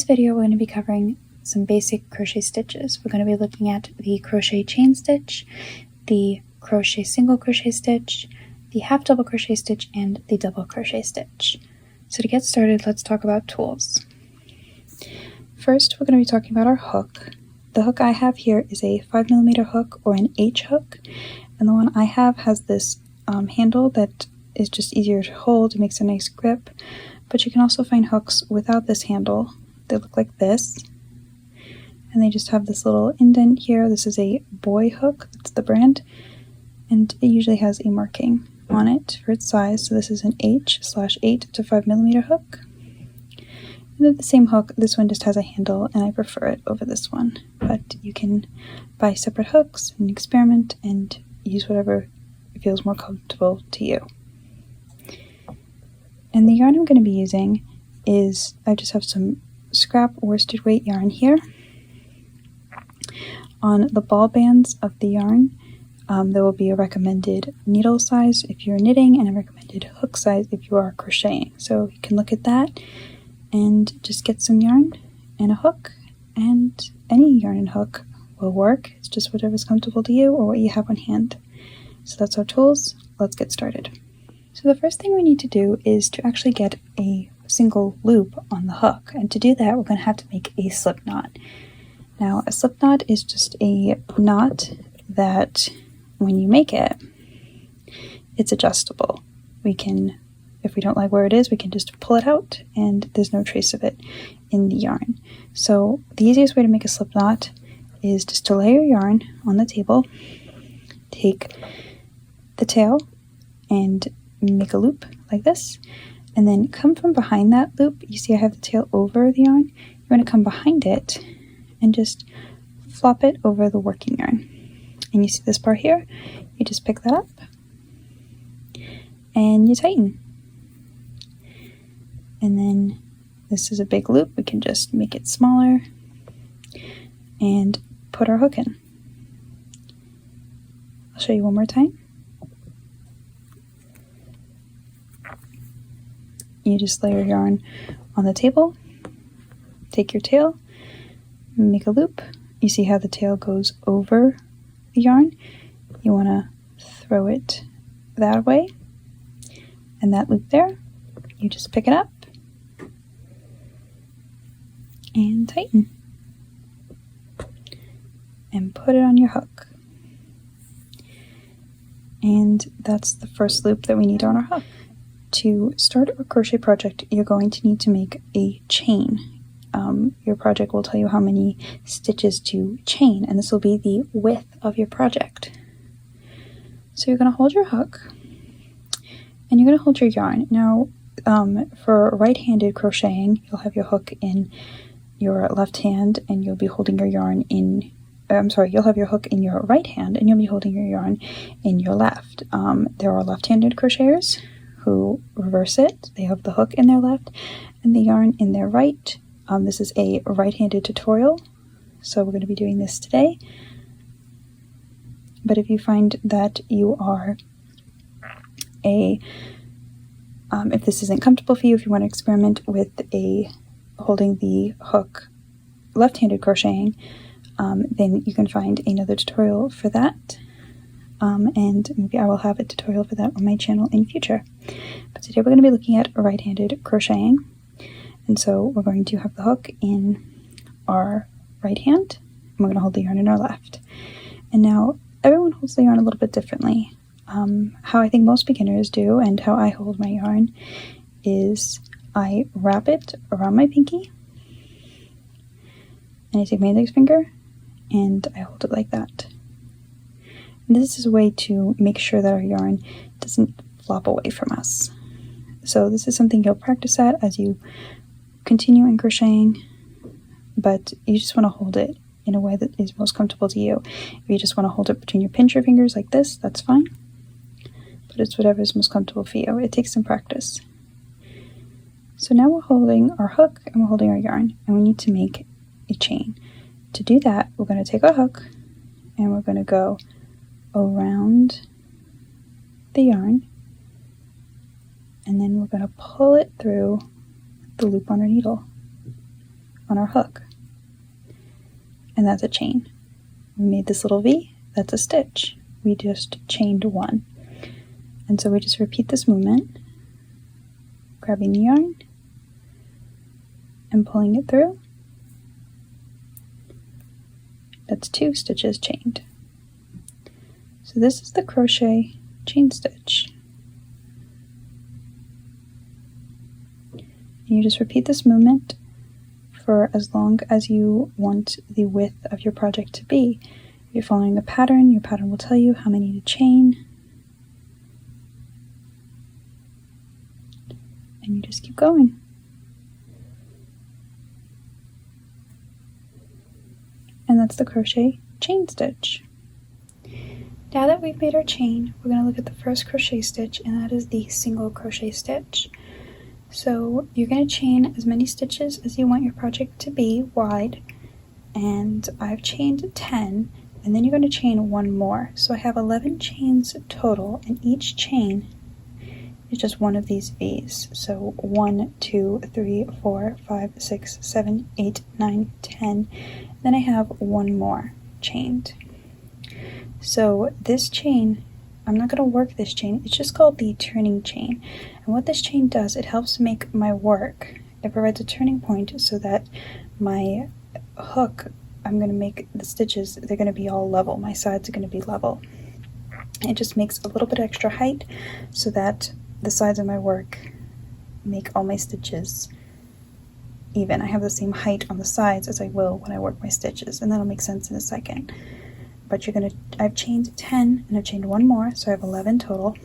this video, we're going to be covering some basic crochet stitches. We're going to be looking at the crochet chain stitch, the crochet single crochet stitch, the half double crochet stitch, and the double crochet stitch. So to get started, let's talk about tools. First, we're going to be talking about our hook. The hook I have here is a 5mm hook or an H hook, and the one I have has this handle that is just easier to hold. It makes a nice grip, but you can also find hooks without this handle. They look like this, and they just have this little indent here. This is a Boy hook, that's the brand, and it usually has a marking on it for its size. So this is an H/8 to 5mm hook. And then the same hook, this one just has a handle, and I prefer it over this one. But you can buy separate hooks and experiment and use whatever feels more comfortable to you. And the yarn I'm going to be using is, I just have some scrap worsted weight yarn here. On the ball bands of the yarn, there will be a recommended needle size if you're knitting and a recommended hook size if you are crocheting. So you can look at that and just get some yarn and a hook, and any yarn and hook will work. It's just whatever's comfortable to you or what you have on hand. So that's our tools. Let's get started. So the first thing we need to do is to actually get a single loop on the hook, and to do that we're going to have to make a slip knot. Now a slip knot is just a knot that when you make it, it's adjustable. We can, if we don't like where it is, we can just pull it out and there's no trace of it in the yarn. So the easiest way to make a slip knot is just to lay your yarn on the table, take the tail and make a loop like this, and then come from behind that loop. You see I have the tail over the yarn. You're going to come behind it and just flop it over the working yarn. And you see this part here, you just pick that up and you tighten. And then this is a big loop, we can just make it smaller and put our hook in. I'll show you one more time. You just lay your yarn on the table, take your tail, make a loop. You see how the tail goes over the yarn? You want to throw it that way, and that loop there, you just pick it up and tighten and put it on your hook. And that's the first loop that we need on our hook. To start a crochet project, you're going to need to make a chain. Your project will tell you how many stitches to chain, and this will be the width of your project. So you're going to hold your hook, and you're going to hold your yarn. Now, for right-handed crocheting, you'll have your hook in your left hand, and you'll be holding your yarn in, you'll have your hook in your right hand, and you'll be holding your yarn in your left. There are left-handed crocheters who reverse it. They have the hook in their left and the yarn in their right. This is a right-handed tutorial, so we're going to be doing this today. But if you find that you are if this isn't comfortable for you, if you want to experiment with holding the hook left-handed crocheting, then you can find another tutorial for that. And maybe I will have a tutorial for that on my channel in future. But today we're going to be looking at right-handed crocheting. And so we're going to have the hook in our right hand, and we're going to hold the yarn in our left. And now everyone holds the yarn a little bit differently. How I think most beginners do, and how I hold my yarn, is I wrap it around my pinky, and I take my index finger, and I hold it like that. And this is a way to make sure that our yarn doesn't flop away from us. So this is something you'll practice at as you continue in crocheting, but you just want to hold it in a way that is most comfortable to you. If you just want to hold it between your pincher fingers like this, that's fine, but it's whatever is most comfortable for you. It takes some practice. So now we're holding our hook and we're holding our yarn, and we need to make a chain. To do that, we're going to take our hook and we're going to go around the yarn, and then we're going to pull it through the loop on our needle on our hook. And that's a chain. We made this little V, that's a stitch. We just chained one. And so we just repeat this movement, grabbing the yarn and pulling it through. That's 2 stitches chained. So this is the crochet chain stitch. And you just repeat this movement for as long as you want the width of your project to be. If you're following a pattern, your pattern will tell you how many to chain. And you just keep going. And that's the crochet chain stitch. Now that we've made our chain, we're going to look at the first crochet stitch, and that is the single crochet stitch. So you're going to chain as many stitches as you want your project to be wide, and I've chained 10, and then you're going to chain one more. So I have 11 chains total, and each chain is just one of these V's. So 1, 2, 3, 4, 5, 6, 7, 8, 9, 10. Then I have one more chained. So this chain, I'm not going to work this chain, it's just called the turning chain. And what this chain does, it helps make my work, it provides a turning point so that my hook, I'm going to make the stitches, they're going to be all level, my sides are going to be level. It just makes a little bit extra height so that the sides of my work make all my stitches even. I have the same height on the sides as I will when I work my stitches, and that'll make sense in a second. But I've chained 10 and I've chained one more, so I have 11 total.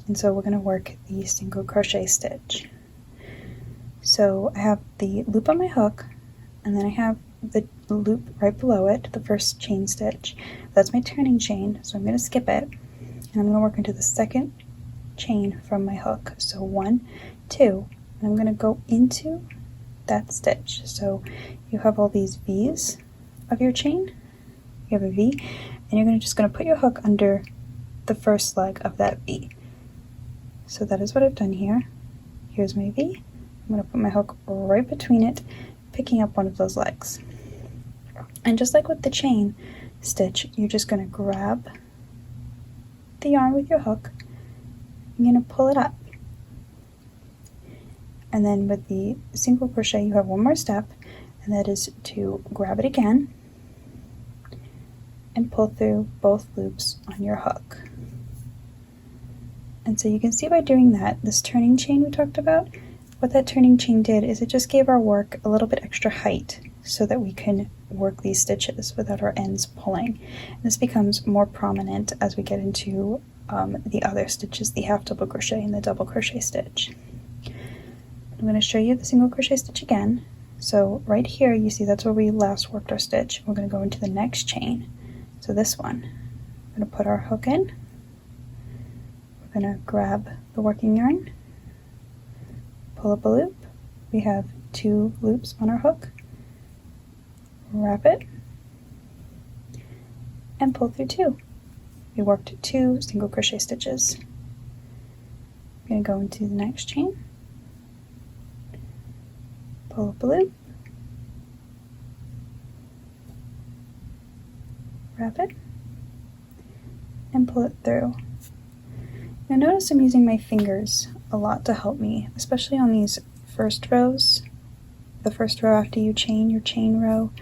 And so we're gonna work the single crochet stitch. So I have the loop on my hook, and then I have the loop right below it, the first chain stitch. That's my turning chain, so I'm gonna skip it, and I'm gonna work into the second chain from my hook. So 1, 2, and I'm gonna go into that stitch. So you have all these V's of your chain. You have a V, and you're just going to put your hook under the first leg of that V. So that is what I've done here. Here's my V. I'm going to put my hook right between it, picking up one of those legs. And just like with the chain stitch, you're just going to grab the yarn with your hook. You're going to pull it up. And then with the single crochet, you have one more step, and that is to grab it again and pull through both loops on your hook. And so you can see by doing that, this turning chain we talked about, what that turning chain did is it just gave our work a little bit extra height so that we can work these stitches without our ends pulling. And this becomes more prominent as we get into the other stitches, the half double crochet and the double crochet stitch. I'm going to show you the single crochet stitch again. So right here you see that's where we last worked our stitch. We're going to go into the next chain. So this one, we're going to put our hook in. We're going to grab the working yarn, pull up a loop. We have 2 loops on our hook. Wrap it and pull through 2. We worked 2 single crochet stitches. I'm going to go into the next chain. Pull up a loop, wrap it, and pull it through. Now notice I'm using my fingers a lot to help me, especially on these first rows. The first row after you chain, your chain row.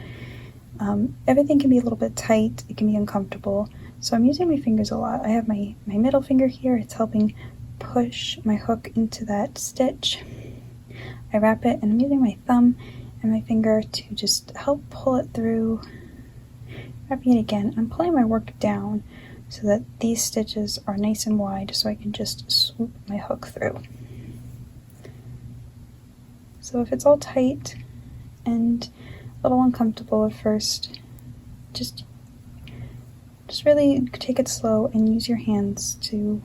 Everything can be a little bit tight, it can be uncomfortable, so I'm using my fingers a lot. I have my middle finger here, it's helping push my hook into that stitch. I wrap it, and I'm using my thumb and my finger to just help pull it through. Wrapping it again, I'm pulling my work down so that these stitches are nice and wide so I can just swoop my hook through. So if it's all tight and a little uncomfortable at first, just really take it slow and use your hands to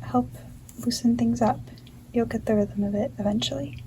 help loosen things up. You'll get the rhythm of it eventually.